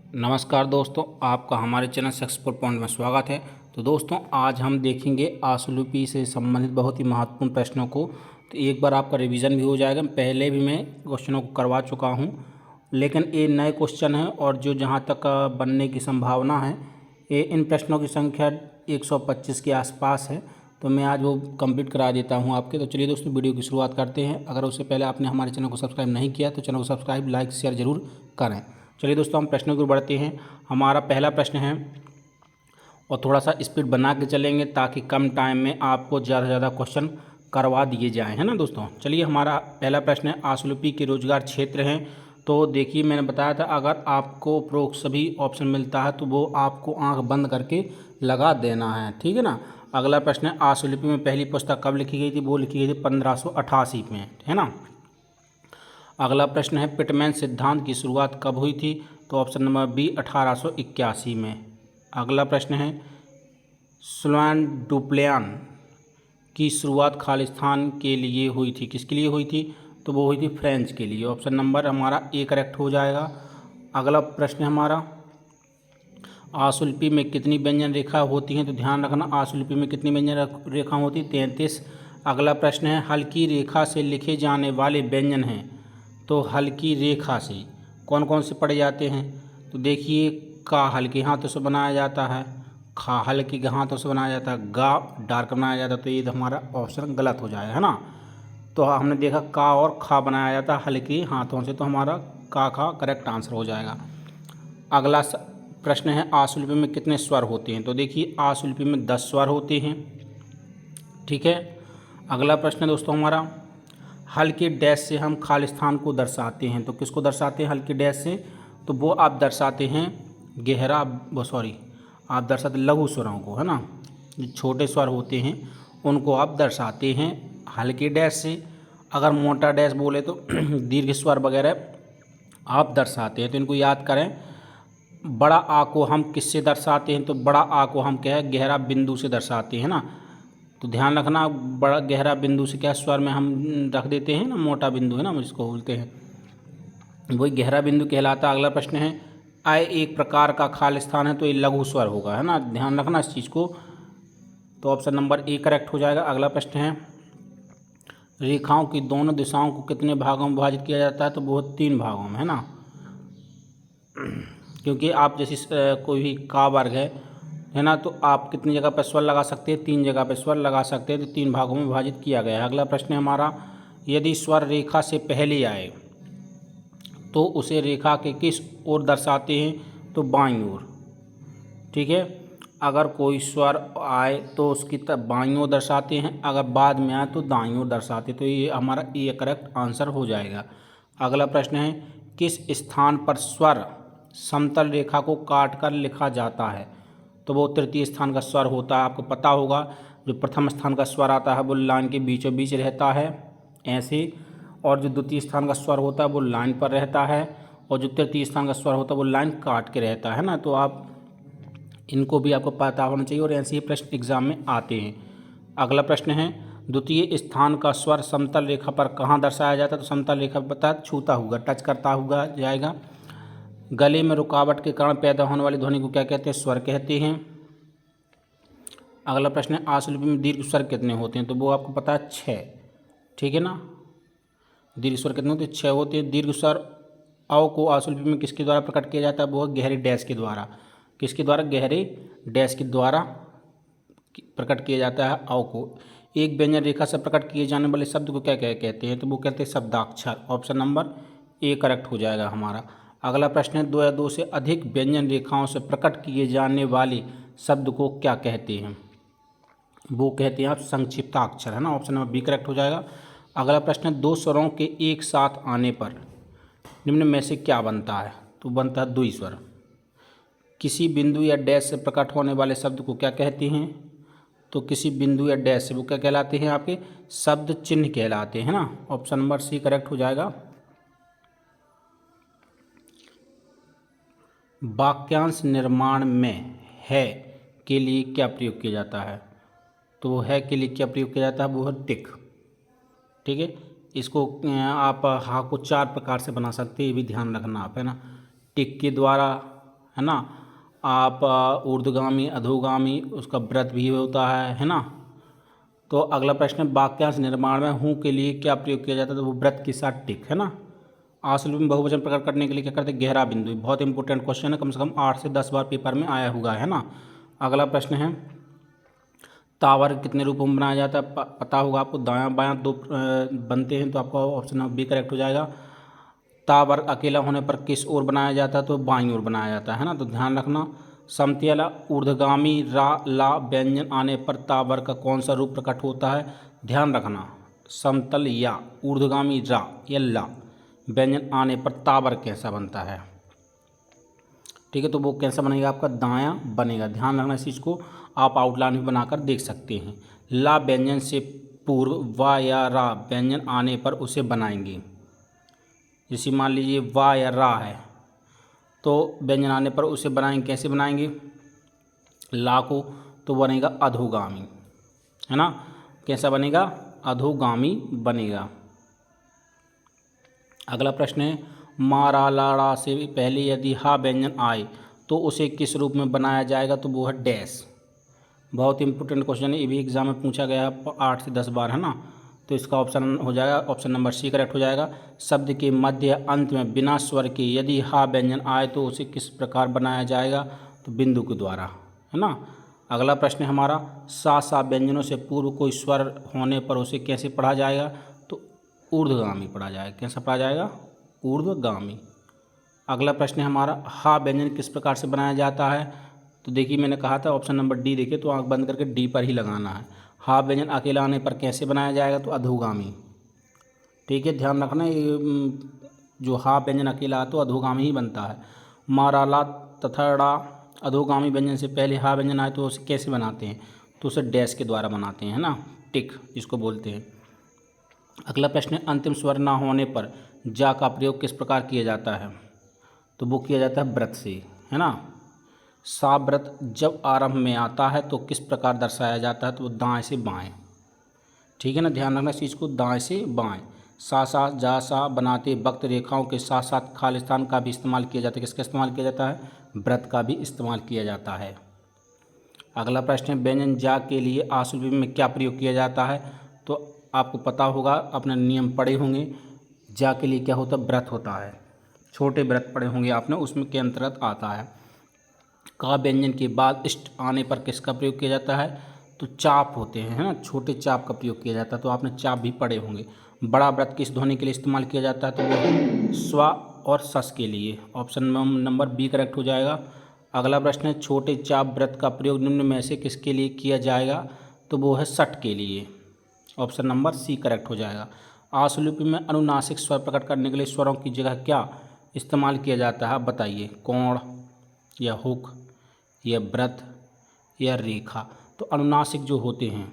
नमस्कार दोस्तों, आपका हमारे चैनल सक्सेसफुल पॉइंट में स्वागत है। तो दोस्तों, आज हम देखेंगे आशुलिपि से संबंधित बहुत ही महत्वपूर्ण प्रश्नों को। तो एक बार आपका रिवीजन भी हो जाएगा। पहले भी मैं क्वेश्चनों को करवा चुका हूं, लेकिन ये नए क्वेश्चन हैं और जो जहां तक बनने की संभावना है, ये इन प्रश्नों की संख्या 125 के आसपास है। तो मैं आज वो कंप्लीट करा देता हूं आपके। तो चलिए दोस्तों, वीडियो की शुरुआत करते हैं। अगर उससे पहले आपने हमारे चैनल को सब्सक्राइब नहीं किया तो चैनल को सब्सक्राइब, लाइक, शेयर जरूर करें। चलिए दोस्तों, हम प्रश्नों की ओर बढ़ते हैं। हमारा पहला प्रश्न है और थोड़ा सा स्पीड बना के चलेंगे ताकि कम टाइम में आपको ज़्यादा से ज़्यादा क्वेश्चन करवा दिए जाएं, है ना दोस्तों। चलिए, हमारा पहला प्रश्न है, आशुलिपि के रोजगार क्षेत्र हैं। तो देखिए, मैंने बताया था अगर आपको उपरोक्त सभी ऑप्शन मिलता है तो वो आपको आंख बंद करके लगा देना है, ठीक है ना। अगला प्रश्न है, आशुलिपि में पहली पुस्तक कब लिखी गई थी? वो लिखी गई थी 1588 में, है ना। अगला प्रश्न है, पिटमैन सिद्धांत की शुरुआत कब हुई थी? तो ऑप्शन नंबर बी 1881 में। अगला प्रश्न है, स्लैंडुप्लियन की शुरुआत खालिस्तान के लिए हुई थी? किसके लिए हुई थी? तो वो हुई थी फ्रेंच के लिए। ऑप्शन नंबर हमारा ए करेक्ट हो जाएगा। अगला प्रश्न हमारा, आशुलिपि में कितनी व्यंजन रेखा होती हैं? तो ध्यान रखना, आशुलिपि में कितनी व्यंजन रेखा होती? 33। अगला प्रश्न है, हल्की रेखा से लिखे जाने वाले व्यंजन हैं। तो हल्की रेखा से कौन कौन से पढ़े जाते हैं? तो देखिए, का हल्के हाथों से बनाया जाता है, खा हल्के हाथों से बनाया जाता है, गा डार्क बनाया जाता है। तो ये तो हमारा ऑप्शन गलत हो जाएगा, है ना। तो हमने देखा का और खा बनाया जाता है हल्के हाथों से, तो हमारा का खा करेक्ट आंसर हो जाएगा। अगला प्रश्न है, आशुलिपि में कितने स्वर होते हैं? तो देखिए, आशुलिपि में 10 स्वर होते हैं, ठीक है। अगला प्रश्न है दोस्तों हमारा, हल्के डैश से हम खालिस्तान को दर्शाते हैं। तो किसको दर्शाते हैं हल्के डैश से? तो वो आप दर्शाते हैं गहरा, वो सॉरी, आप दर्शाते लघु स्वरों को, है ना। जो छोटे स्वर होते हैं उनको आप दर्शाते हैं हल्के डैश से। अगर मोटा डैश बोले तो दीर्घ स्वर वगैरह आप दर्शाते हैं। तो इनको याद करें। बड़ा आ को हम किससे दर्शाते हैं? तो बड़ा आ को हम क्या है, गहरा बिंदु से दर्शाते हैं ना। तो ध्यान रखना, बड़ा गहरा बिंदु से क्या स्वर में हम रख देते हैं ना, मोटा बिंदु, है ना, जिसको बोलते हैं, वही गहरा बिंदु कहलाता है। अगला प्रश्न है, आय एक प्रकार का खालिस्तान है। तो ये लघु स्वर होगा, है ना, ध्यान रखना इस चीज़ को। तो ऑप्शन नंबर ए करेक्ट हो जाएगा। अगला प्रश्न है, रेखाओं की दोनों दिशाओं को कितने भागों में विभाजित किया जाता है? तो वो 3 भागों में, है ना। क्योंकि आप जैसे कोई भी का वर्ग है ना, तो आप कितनी जगह पर स्वर लगा सकते हैं? 3 जगह पर स्वर लगा सकते हैं। तो 3 भागों में विभाजित किया गया है। अगला प्रश्न है हमारा, यदि स्वर रेखा से पहले आए तो उसे रेखा के किस ओर दर्शाते हैं? तो बाईं ओर, ठीक है। अगर कोई स्वर आए तो उसकी बाईं ओर दर्शाते हैं, अगर बाद में आए तो दाईं ओर दर्शाते हैं। तो ये हमारा ए करेक्ट आंसर हो जाएगा। अगला प्रश्न है, किस स्थान पर स्वर समतल रेखा को काट कर लिखा जाता है? तो वो तृतीय स्थान का स्वर होता है। आपको पता होगा, जो प्रथम स्थान का स्वर आता है वो लाइन के बीचों बीच रहता है ऐसे, और जो द्वितीय स्थान का स्वर होता है वो लाइन पर रहता है, और जो तृतीय स्थान का स्वर होता है वो लाइन काट के रहता है ना। तो आप इनको भी आपको पता होना चाहिए, और ऐसे ही प्रश्न एग्जाम में आते हैं। अगला प्रश्न है, द्वितीय स्थान का स्वर समतल रेखा पर कहाँ दर्शाया जाता है? तो समतल रेखा पर छूता हुआ, टच करता हुआ जाएगा। गले में रुकावट के कारण पैदा होने वाली ध्वनि को क्या कहते हैं? स्वर कहते हैं। अगला प्रश्न है, आशुलिपि में दीर्घ स्वर कितने होते हैं? तो वो आपको पता है 6, ठीक है ना। दीर्घ स्वर कितने होते हैं? 6 होते हैं। दीर्घ स्वर अव को आशुलिपि में किसके द्वारा प्रकट किया जाता है? वो गहरे डैश के द्वारा। किसके द्वारा? गहरे डैश के द्वारा प्रकट किया जाता है अव को। एक व्यंजन रेखा से प्रकट किए जाने वाले शब्द को क्या कहते हैं? तो वो कहते हैं शब्दाक्षर। ऑप्शन नंबर ए करेक्ट हो जाएगा हमारा। अगला प्रश्न है, 2 या 2 से अधिक व्यंजन रेखाओं से प्रकट किए जाने वाले शब्द को क्या कहते हैं? वो कहते हैं आप संक्षिप्ताक्षर, है ना। ऑप्शन नंबर बी करेक्ट हो जाएगा। अगला प्रश्न है, 2 स्वरों के एक साथ आने पर निम्न में से क्या बनता है? तो बनता है द्विस्वर। किसी बिंदु या डैश से प्रकट होने वाले शब्द को क्या कहते हैं? तो किसी बिंदु या डैश से वो क्या कहलाते हैं? आपके शब्द चिन्ह कहलाते हैं ना। ऑप्शन नंबर सी करेक्ट हो जाएगा। वाक्यांश निर्माण में है के लिए क्या प्रयोग किया जाता है? तो वो है के लिए क्या प्रयोग किया जाता है? वो है टिक, ठीक है। इसको आप हा को 4 प्रकार से बना सकते हैं, ये भी ध्यान रखना आप, है ना। टिक के द्वारा, है ना। आप ऊर्ध्वगामी अधोगामी उसका व्रत भी होता है ना। तो अगला प्रश्न है, वाक्यांश निर्माण में हूँ के लिए क्या प्रयोग किया जाता है? तो वो व्रत के साथ टिक, है ना। आश्वलिपि में बहुवचन प्रकट करने के लिए क्या करते हैं? गहरा बिंदु। बहुत इंपॉर्टेंट क्वेश्चन है, कम से कम 8 से 10 बार पेपर में आया हुआ है ना। अगला प्रश्न है, तावर्ग कितने रूपों में बनाया जाता है? पता होगा आपको, दायां बायां दो बनते हैं, तो आपका ऑप्शन नंबर बी करेक्ट हो जाएगा। तावर्ग अकेला होने पर किस ओर बनाया जाता है? तो बाईं ओर बनाया जाता है ना। तो ध्यान रखना, समतल ऊर्ध्वगामी रा ला व्यंजन आने पर तावर्ग का कौन सा रूप प्रकट होता है? ध्यान रखना, समतल या ऊर्ध्वगामी रा या ला व्यंजन आने पर तावर्ग कैसा बनता है? ठीक है, तो वो कैसा बनेगा? आपका दायां बनेगा। ध्यान रखना इस चीज़ को, आप आउटलाइन भी बनाकर देख सकते हैं। ला व्यंजन से पूर्व वा या रा व्यंजन आने पर उसे बनाएंगे। जैसे मान लीजिए वा या रा है, तो व्यंजन आने पर उसे बनाएंगे। कैसे बनाएंगे? ला को तो बनेगा अधोगामी, है ना। कैसा बनेगा? अधोगामी बनेगा। अगला प्रश्न है, मारा लाड़ा से पहले यदि हा व्यंजन आए तो उसे किस रूप में बनाया जाएगा? तो वो है डैश। बहुत इंपॉर्टेंट क्वेश्चन है, ये भी एग्जाम में पूछा गया है 8 से 10 बार, है ना। तो इसका ऑप्शन हो जाएगा, ऑप्शन नंबर सी करेक्ट हो जाएगा। शब्द के मध्य अंत में बिना स्वर के यदि हा व्यंजन आए तो उसे किस प्रकार बनाया जाएगा? तो बिंदु के द्वारा, है ना। अगला प्रश्न है हमारा, सा व्यंजनों से पूर्व कोई स्वर होने पर उसे कैसे पढ़ा जाएगा? तो ऊर्ध्वगामी पढ़ा जाएगा। कैसा पढ़ा जाएगा? ऊर्ध्वगामी। अगला प्रश्न है हमारा, हा व्यंजन किस प्रकार से बनाया जाता है? तो देखिए, मैंने कहा था ऑप्शन नंबर डी, देखिए तो आंख बंद करके डी पर ही लगाना है। हा व्यंजन अकेला आने पर कैसे बनाया जाएगा? तो अधोगामी। ठीक है, ध्यान रखना, ये जो हा व्यंजन अकेला तो अधोगामी ही बनता है। माराला तथा ड़ा अधोगामी व्यंजन से पहले हा व्यंजन आए तो उसे कैसे बनाते हैं? तो उसे डैश के द्वारा बनाते हैं, है ना, टिक जिसको बोलते हैं। अगला प्रश्न है, अंतिम स्वर ना होने पर जा का प्रयोग किस प्रकार किया जाता है? तो वो किया जाता है व्रत से, है ना। सा व्रत जब आरंभ में आता है तो किस प्रकार दर्शाया जाता है? तो वो दाएं से बाएं। ठीक है ना, ध्यान रखना इस चीज़ को, दाएं से बाएं। सा जा सा बनाते वक्त रेखाओं के साथ साथ खालिस्तान का भी इस्तेमाल किया जाता है। किसका इस्तेमाल किया जाता है? व्रत का भी इस्तेमाल किया जाता है। अगला प्रश्न है, व्यंजन जा के लिए आश्वलिपि में क्या प्रयोग किया जाता है? तो आपको पता होगा, अपने नियम पढ़े होंगे, जा के लिए क्या होता है? व्रत होता है। छोटे व्रत पढ़े होंगे आपने, उसमें के अंतर्गत आता है। का व्यंजन के बाद इष्ट आने पर किसका प्रयोग किया जाता है? तो चाप होते हैं, है ना, छोटे चाप का प्रयोग किया जाता है। तो आपने चाप भी पढ़े होंगे। बड़ा व्रत किस ध्वनि के लिए इस्तेमाल किया जाता है? तो वो स्व और सस के लिए। ऑप्शन नंबर बी करेक्ट हो जाएगा। अगला प्रश्न है, छोटे चाप व्रत का प्रयोग निम्न में से किसके लिए किया जाएगा? तो वो है सट के लिए। ऑप्शन नंबर सी करेक्ट हो जाएगा। आश्वलिपि में अनुनासिक स्वर प्रकट करने के लिए स्वरों की जगह क्या इस्तेमाल किया जाता है? आप बताइए, कोण या हुक या व्रत या रेखा? तो अनुनासिक जो होते हैं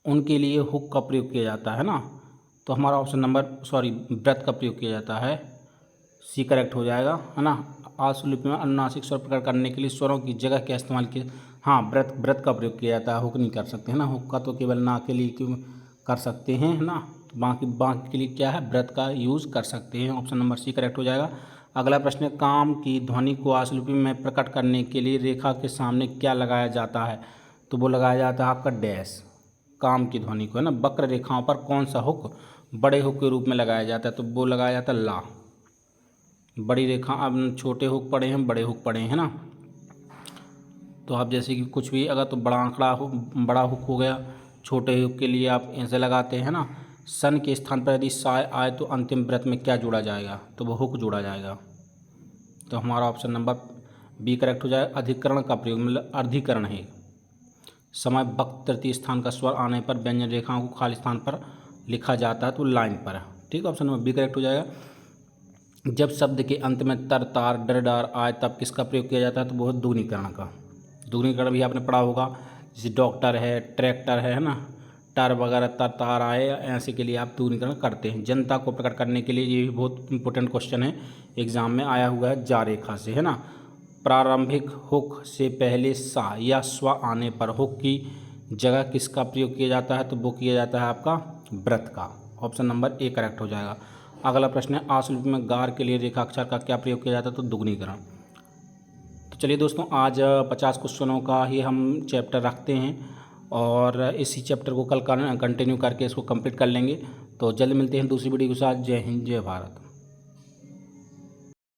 उनके लिए हुक का प्रयोग किया जाता है ना। तो हमारा ऑप्शन नंबर व्रत का प्रयोग किया जाता है, सी करेक्ट हो जाएगा, है ना। आश्वलिपि में अनुनासिक स्वर प्रकट करने के लिए स्वरों की जगह क्या इस्तेमाल किया? हाँ, व्रत का प्रयोग किया जाता है, हुक नहीं कर सकते, है ना। हुक का तो केवल ना के लिए क्यों कर सकते हैं, है ना। तो बाकी के लिए क्या है? व्रत का यूज़ कर सकते हैं। ऑप्शन नंबर सी करेक्ट हो जाएगा। अगला प्रश्न है, काम की ध्वनि को आश्वलिपि में प्रकट करने के लिए रेखा के सामने क्या लगाया जाता है? तो वो लगाया जाता है आपका डैश। काम की ध्वनि को, है ना, वक्र रेखाओं पर कौन सा हुक बड़े हुक के रूप में लगाया जाता है? तो वो लगाया जाता है ला। बड़ी रेखा, अब छोटे हुक पड़े हैं, बड़े हुक पड़े हैं ना। तो आप जैसे कि कुछ भी अगर, तो बड़ा हुक हो गया, छोटे हुक के लिए आप ऐसे लगाते हैं ना। सन के स्थान पर यदि साय आए तो अंतिम व्रत में क्या जोड़ा जाएगा? तो वो हुक जोड़ा जाएगा। तो हमारा ऑप्शन नंबर बी करेक्ट हो जाएगा। अधिकरण का प्रयोग, मतलब अर्धीकरण है। समय वक्त तृतीय स्थान का स्वर आने पर व्यंजन रेखाओं को खाली स्थान पर लिखा जाता है, तो लाइन पर। ठीक है, ऑप्शन नंबर बी करेक्ट हो जाएगा। जब शब्द के अंत में तर तार डर डार आए तब किसका प्रयोग किया जाता है? तो वो है दूनीकरण का। दूनीकरण भी आपने पढ़ा होगा, जैसे डॉक्टर है, ट्रैक्टर है ना, टर वगैरह तर तार आए, ऐसे के लिए आप दूनीकरण करते हैं। जनता को प्रकट करने के लिए, ये भी बहुत इंपॉर्टेंट क्वेश्चन है, एग्जाम में आया हुआ है, जा रेखा से, है ना। प्रारंभिक हुक से पहले सा या स्व आने पर हुक की जगह किसका प्रयोग किया जाता है? तो वो किया जाता है आपका व्रत का। ऑप्शन नंबर ए करेक्ट हो जाएगा। अगला प्रश्न है आशुलिपि में गार के लिए रेखाक्षर का क्या प्रयोग किया जाता है? तो दुगुनीकरण। तो चलिए दोस्तों, आज 50 क्वेश्चनों का ही हम चैप्टर रखते हैं और इसी चैप्टर को कल कंटिन्यू करके इसको कंप्लीट कर लेंगे। तो जल्द मिलते हैं दूसरी वीडियो के साथ। जय हिंद, जय भारत।